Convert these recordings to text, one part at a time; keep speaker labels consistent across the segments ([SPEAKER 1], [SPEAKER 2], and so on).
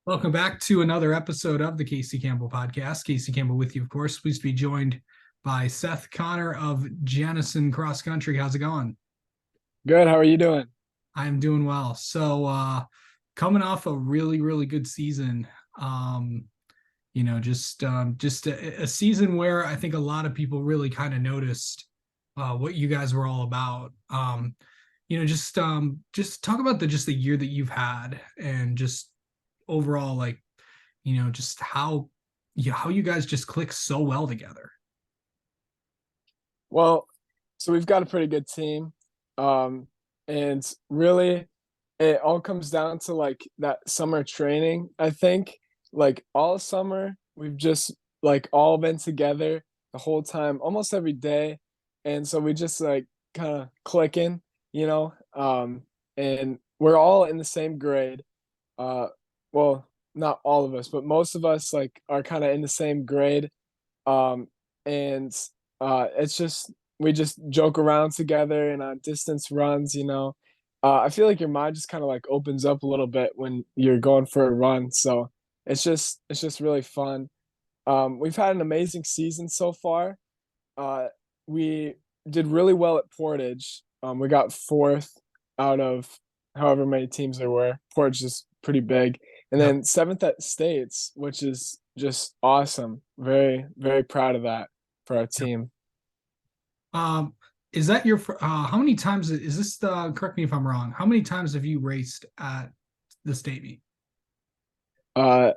[SPEAKER 1] Welcome back to another episode of the Casey Campbell podcast. Casey Campbell with you, of course. Pleased to be joined by Seth Connor of Jenison Cross Country. How's it going?
[SPEAKER 2] Good. How are you doing?
[SPEAKER 1] I'm doing well. Coming off a really good season. Um, just a season where I think a lot of people really kind of noticed what you guys were all about. Just talk about the year that you've had and just overall, like, just how you guys just click so well together.
[SPEAKER 2] Well, so we've got a pretty good team. Um, and really it all comes down to like that summer training, I think. Like all summer, we've just like all been together the whole time, almost every day. And so we just like kind of clicking, you know. And we're all in the same grade. Uh, well, not all of us, but most of us like are kind of in the same grade. Um, and it's just we just joke around together and on distance runs, you know. I feel like your mind just kind of like opens up a little bit when you're going for a run. So it's just really fun. We've had an amazing season so far. Uh, we did really well at Portage. We got fourth out of however many teams there were. Portage is pretty big. And
[SPEAKER 1] Yep.
[SPEAKER 2] then seventh at States, which is just awesome. Very, very proud of that for our
[SPEAKER 1] Yep.
[SPEAKER 2] team.
[SPEAKER 1] Um, is that your how many times is this correct me if I'm wrong. How many times have you raced at the state meet?
[SPEAKER 2] Uh,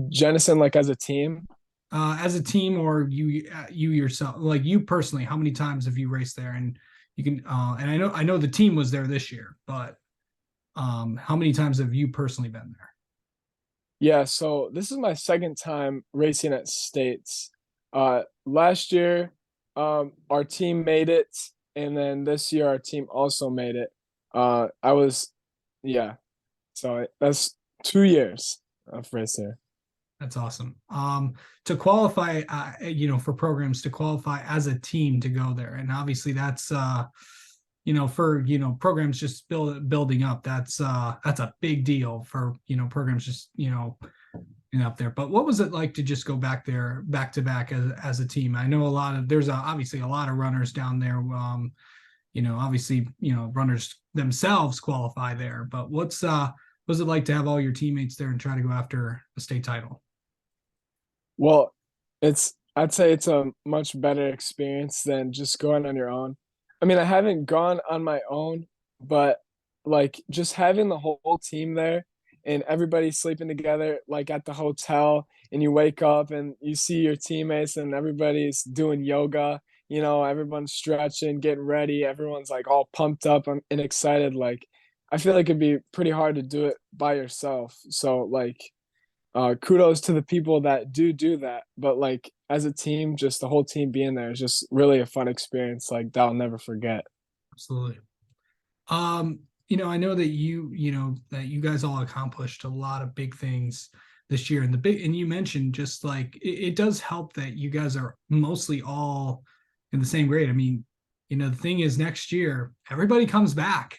[SPEAKER 2] Jenison, like as a team,
[SPEAKER 1] As a team or you yourself, like you personally, how many times have you raced there? And you can and I know the team was there this year, but how many times have you personally been there?
[SPEAKER 2] yeah. So this is my second time racing at States. Last year, our team made it, and then this year our team also made it. I was, yeah. So that's 2 years of racing.
[SPEAKER 1] That's awesome. To qualify, for programs to qualify as a team to go there, and obviously that's, for programs just building up. That's a big deal for programs just up there. But what was it like to just go back there back to back as a team? I know there's obviously a lot of runners down there. Obviously runners themselves qualify there, but what's it like to have all your teammates there and try to go after a state title?
[SPEAKER 2] Well, I'd say it's a much better experience than just going on your own. I mean, I haven't gone on my own, but like just having the whole team there and everybody sleeping together, like at the hotel, and you wake up and you see your teammates and everybody's doing yoga, you know, everyone's stretching, getting ready, everyone's like all pumped up and excited. Like, I feel like it'd be pretty hard to do it by yourself. So, like, kudos to the people that do that. But like as a team, just the whole team being there is just really a fun experience. Like that I'll never forget.
[SPEAKER 1] Absolutely. I know that that you guys all accomplished a lot of big things this year, and you mentioned just like it does help that you guys are mostly all in the same grade. I mean, the thing is next year everybody comes back,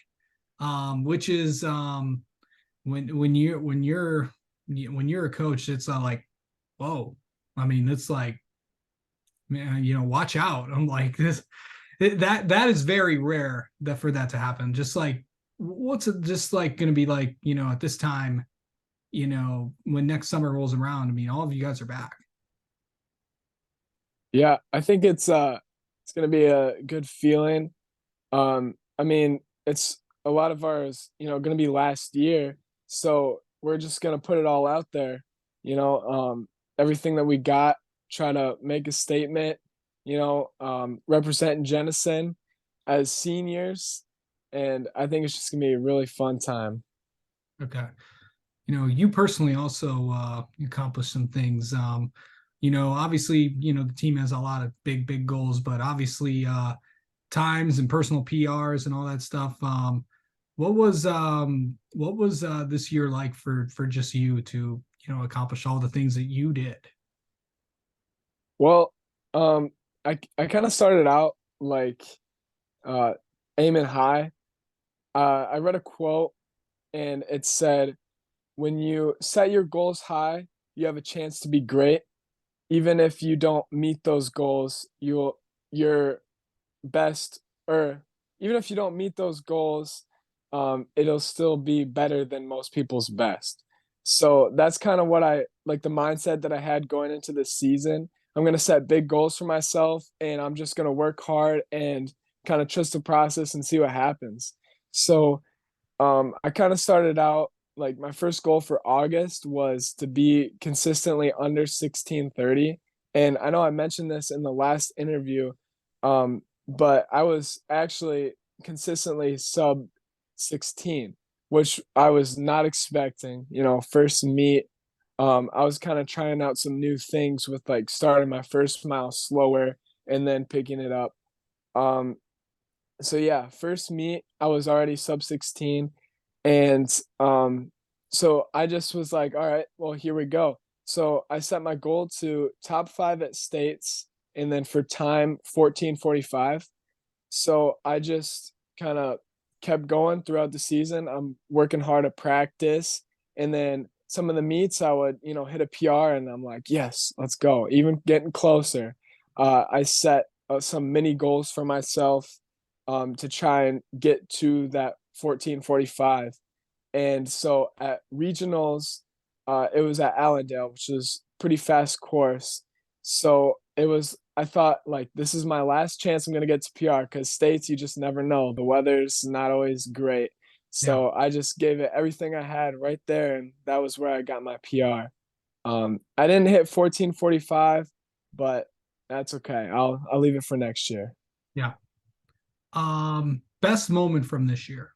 [SPEAKER 1] which is when you're a coach, it's not like, whoa. I mean, it's like, man, watch out. I'm like this that is very rare that for that to happen. Just like what's it just like going to be like, at this time, when next summer rolls around. I mean, all of you guys are back.
[SPEAKER 2] Yeah, I think it's gonna be a good feeling. I mean, it's a lot of ours, you know, gonna be last year, so we're just gonna put it all out there, you know, everything that we got, try to make a statement, you know, representing Jenison as seniors, and I think it's just gonna be a really fun time.
[SPEAKER 1] Okay. You personally also accomplished some things. Obviously, the team has a lot of big goals, but obviously times and personal PRs and all that stuff. What was this year like for just you to accomplish all the things that you did?
[SPEAKER 2] Well, I kind of started out like uh, aiming high. I read a quote and it said, when you set your goals high, you have a chance to be great. Even if you don't meet those goals, your best, or even if you don't meet those goals, it'll still be better than most people's best. So that's kind of what I like, the mindset that I had going into this season. I'm going to set big goals for myself, and I'm just going to work hard and kind of trust the process and see what happens. So I kind of started out like my first goal for August was to be consistently under 1630. And I know I mentioned this in the last interview, but I was actually consistently sub 16, which I was not expecting. You know, first meet, I was kind of trying out some new things with like starting my first mile slower and then picking it up. Um, so yeah, first meet, I was already sub 16. And so I just was like, all right, well, here we go. So I set my goal to top 5 at states, and then for time 14:45. So I just kind of kept going throughout the season. I'm working hard at practice, and then some of the meets I would, hit a PR, and I'm like, yes, let's go. Even getting closer. I set some mini goals for myself to try and get to that 14:45. And so at regionals, it was at Allendale, which is pretty fast course. So it was, I thought like, this is my last chance I'm going to get to PR, because states, you just never know. The weather's not always great.
[SPEAKER 1] Yeah.
[SPEAKER 2] So I just gave it everything I had right there. And that was where I got my PR. I didn't hit 14:45, but that's okay. I'll leave it for next year.
[SPEAKER 1] Yeah. Best moment from this year.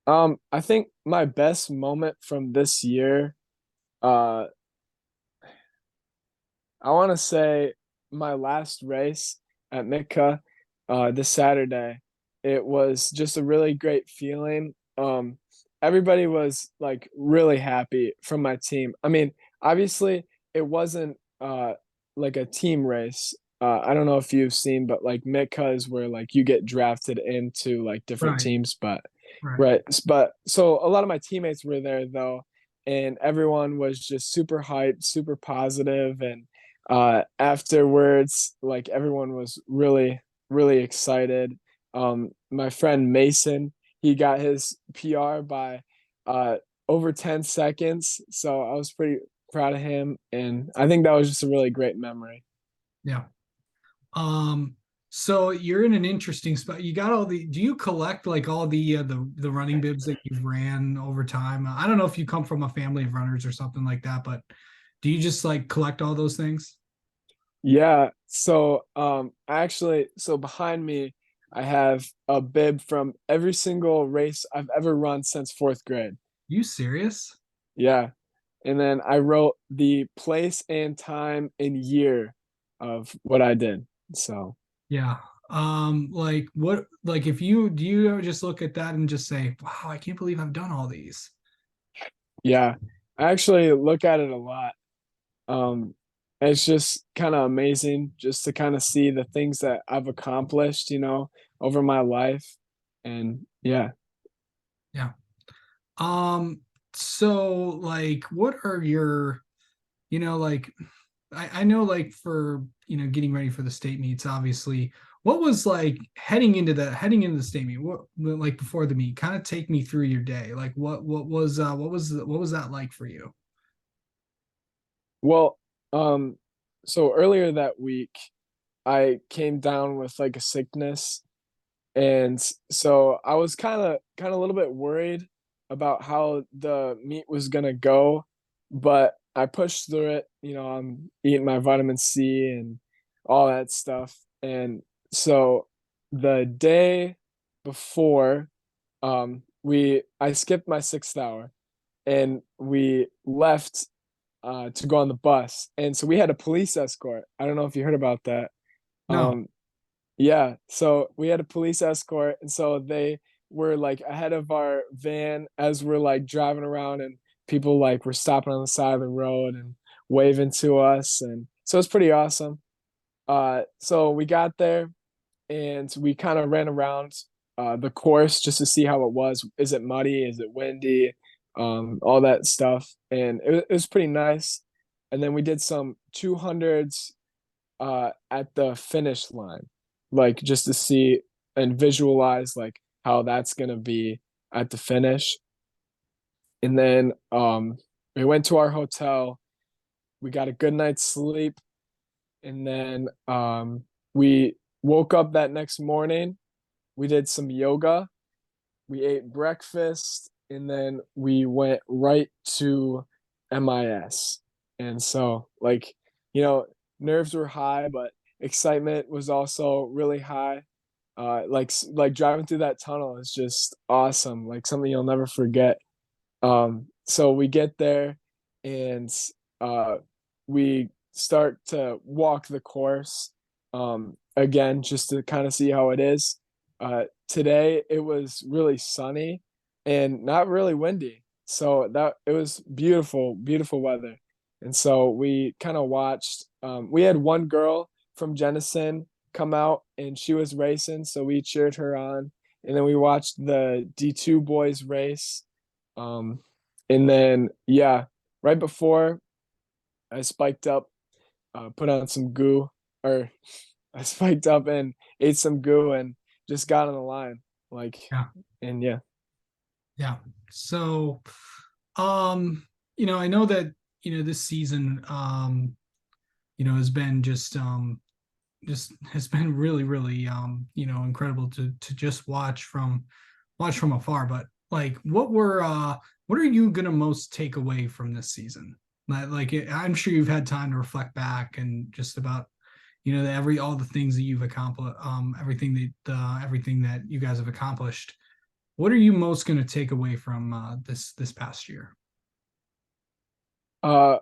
[SPEAKER 2] I think my best moment from this year, uh, I want to say my last race at Mitka, this Saturday. It was just a really great feeling. Everybody was like really happy from my team. I mean, obviously, it wasn't like a team race. I don't know if you've seen, but like Mitka is where like you get drafted into like different
[SPEAKER 1] Right.
[SPEAKER 2] teams. But
[SPEAKER 1] Right.
[SPEAKER 2] right, but so a lot of my teammates were there though, and everyone was just super hyped, super positive, and afterwards, like everyone was really, really excited. My friend Mason, he got his PR by uh, over 10 seconds. So I was pretty proud of him. And I think that was just a really great memory.
[SPEAKER 1] Yeah. Um, so you're in an interesting spot. You got all the, do you collect like all the running bibs that you've ran over time? I don't know if you come from a family of runners or something like that, but do you just like collect all those things?
[SPEAKER 2] Yeah. So actually, so behind me, I have a bib from every single race I've ever run since fourth grade.
[SPEAKER 1] You serious?
[SPEAKER 2] Yeah. And then I wrote the place and time and year of what I did. So
[SPEAKER 1] Yeah. Like what, like if you, do you ever just look at that and just say, wow, I can't believe I've done all these?
[SPEAKER 2] yeah, I actually look at it a lot. Um, it's just kind of amazing just to kind of see the things that I've accomplished, over my life. And yeah.
[SPEAKER 1] Yeah. So like what are your, like I know like for getting ready for the state meets, obviously, what was like heading into the state meet, what like before the meet, kind of take me through your day. Like what was that like for you?
[SPEAKER 2] Well, so earlier that week, I came down with like a sickness. And so I was kind of a little bit worried about how the meet was gonna go, but I pushed through it. I'm eating my vitamin C and all that stuff. And so the day before, we I skipped my 6th hour, and we left to go on the bus. And so we had a police escort. I don't know if you heard about that.
[SPEAKER 1] No.
[SPEAKER 2] Um, yeah, so we had a police escort, and so they were like ahead of our van as we're like driving around, and people like were stopping on the side of the road and waving to us, and so it's pretty awesome. So we got there, and we kind of ran around the course just to see how it was. Is it muddy? Is it windy? all that stuff, and it was pretty nice. And then we did some 200s at the finish line, like just to see and visualize like how that's gonna be at the finish. And then we went to our hotel. We got a good night's sleep, and then we woke up that next morning. We did some yoga. We ate breakfast, and then we went right to MIS. And so, like, you know, nerves were high, but excitement was also really high. Like driving through that tunnel is just awesome, like something you'll never forget. So we get there, and uh, we start to walk the course again, just to kind of see how it is. Today it was really sunny and not really windy, so that it was beautiful, beautiful weather. And so we kind of watched. We had one girl from Jenison come out, and she was racing, so we cheered her on. And then we watched the D2 boys race. Um, and then, yeah, right before I spiked up, put on some goo, or I spiked up and ate some goo and just got on the line. Like,
[SPEAKER 1] Yeah.
[SPEAKER 2] and yeah.
[SPEAKER 1] Yeah. So, um, I know that, this season, has been just has been really, really, incredible to just watch from afar. But like, what are you gonna most take away from this season? I'm sure you've had time to reflect back and just about, all the things that you've accomplished, everything that you guys have accomplished. What are you most going to take away from this past year?
[SPEAKER 2] Uh,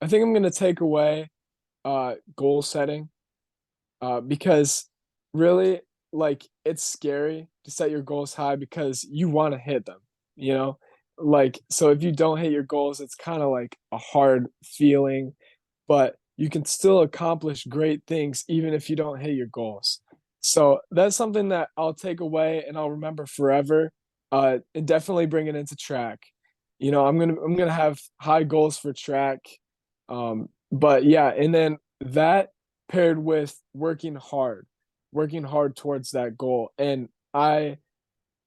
[SPEAKER 2] I think I'm gonna take away goal setting, because really, like, it's scary to set your goals high because you want to hit them, you know? Like, so if you don't hit your goals, it's kind of like a hard feeling, but you can still accomplish great things even if you don't hit your goals. So that's something that I'll take away and I'll remember forever. And definitely bring it into track. I'm gonna have high goals for track. But yeah, and then that paired with working hard towards that goal. And I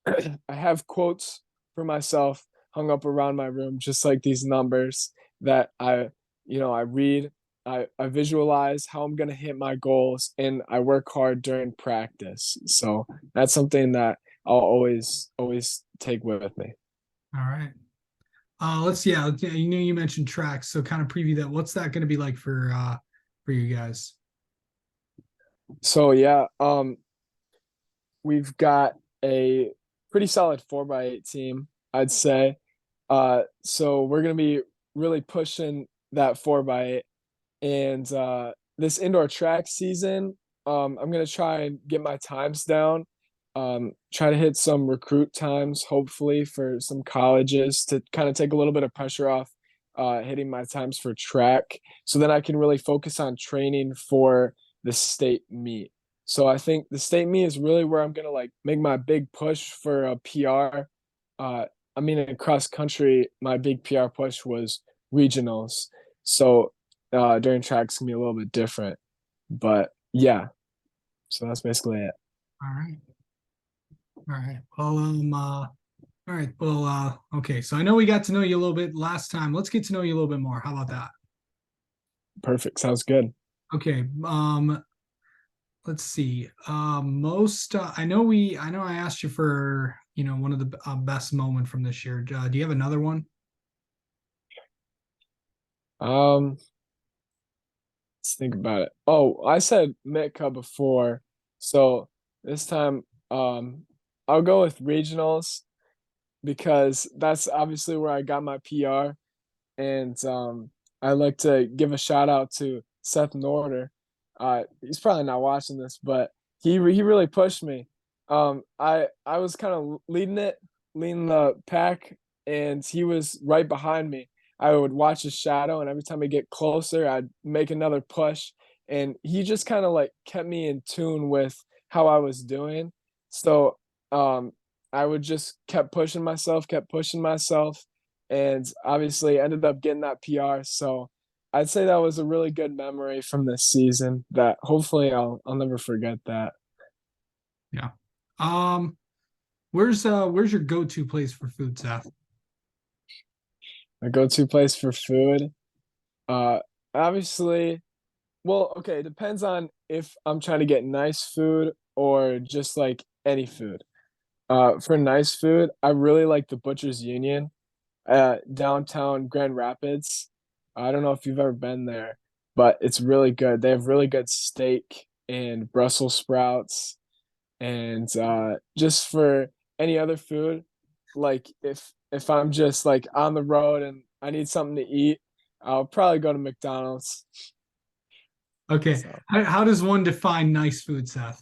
[SPEAKER 2] I have quotes for myself hung up around my room, just like these numbers that I read. I visualize how I'm gonna hit my goals, and I work hard during practice. So that's something that I'll always take with me.
[SPEAKER 1] All right. You mentioned tracks, so kind of preview that. What's that going to be like for you guys?
[SPEAKER 2] So yeah, we've got a pretty solid 4x8 team, I'd say. So we're gonna be really pushing that 4x8. And this indoor track season, I'm gonna try and get my times down. Try to hit some recruit times, hopefully for some colleges to kind of take a little bit of pressure off hitting my times for track, so then I can really focus on training for the state meet. So I think the state meet is really where I'm gonna like make my big push for a PR. I mean, in cross country, my big PR push was regionals. So during track, it's gonna be a little bit different. But yeah, so that's basically it.
[SPEAKER 1] All right. All right. All right. Well, okay. So I know we got to know you a little bit last time. Let's get to know you a little bit more. How about that?
[SPEAKER 2] Perfect. Sounds good.
[SPEAKER 1] Okay. Let's see. I know I asked you for, one of the best moment from this year. Do you have another one?
[SPEAKER 2] Um, let's think about it. Oh, I said Mitka before, so this time I'll go with regionals because that's obviously where I got my PR. And I'd like to give a shout out to Seth Norder. He's probably not watching this, but he really pushed me. I was kind of leading the pack, and he was right behind me. I would watch his shadow, and every time I get closer, I'd make another push, and he just kind of like kept me in tune with how I was doing. So I would just kept pushing myself, and obviously ended up getting that PR. So I'd say that was a really good memory from this season that hopefully I'll never forget that.
[SPEAKER 1] Yeah. Um, where's your go-to place for food, Seth?
[SPEAKER 2] My go-to place for food. Uh Obviously, well, okay, it depends on if I'm trying to get nice food or just like any food. For nice food, I really like the Butcher's Union downtown Grand Rapids. I don't know if you've ever been there, but it's really good. They have really good steak and Brussels sprouts. And just for any other food, like if I'm just like on the road and I need something to eat, I'll probably go to McDonald's.
[SPEAKER 1] Okay.
[SPEAKER 2] So,
[SPEAKER 1] How does one define nice food, Seth?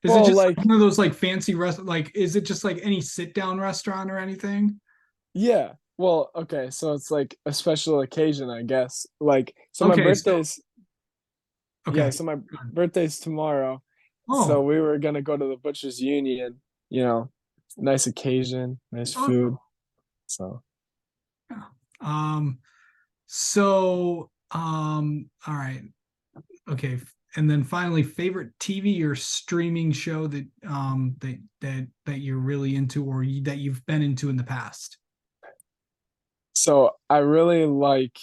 [SPEAKER 1] Is it
[SPEAKER 2] well,
[SPEAKER 1] just like
[SPEAKER 2] like,
[SPEAKER 1] one of those like fancy like is it just like any sit down restaurant or anything?
[SPEAKER 2] yeah. Well, okay, so it's like a special occasion, I guess. Like, so my
[SPEAKER 1] Okay, so
[SPEAKER 2] birthday's yeah,
[SPEAKER 1] okay.
[SPEAKER 2] so my
[SPEAKER 1] Good.
[SPEAKER 2] birthday's tomorrow. So
[SPEAKER 1] Oh,
[SPEAKER 2] we were gonna go to the Butcher's Union, you know, nice occasion, nice food.
[SPEAKER 1] awesome.
[SPEAKER 2] So
[SPEAKER 1] Yeah. Um, all right. Okay. And then finally, favorite TV or streaming show that you're really into or that you've been into in the past.
[SPEAKER 2] so I really like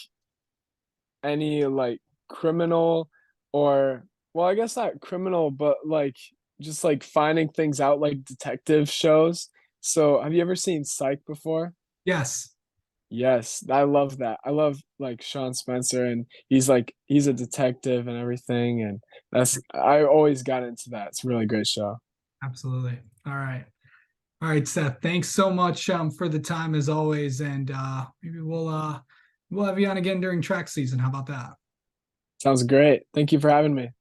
[SPEAKER 2] any like criminal or well, I guess not criminal, but like just like finding things out like detective shows. So have you ever seen Psych before?
[SPEAKER 1] Yes,
[SPEAKER 2] Yes, I love that. I love like Sean Spencer and he's a detective and everything and that's I always got into that. It's a really great show.
[SPEAKER 1] absolutely. All right. All right, Seth. Thanks so much for the time as always. And maybe we'll have you on again during track season. How about that?
[SPEAKER 2] Sounds great. Thank you for having me.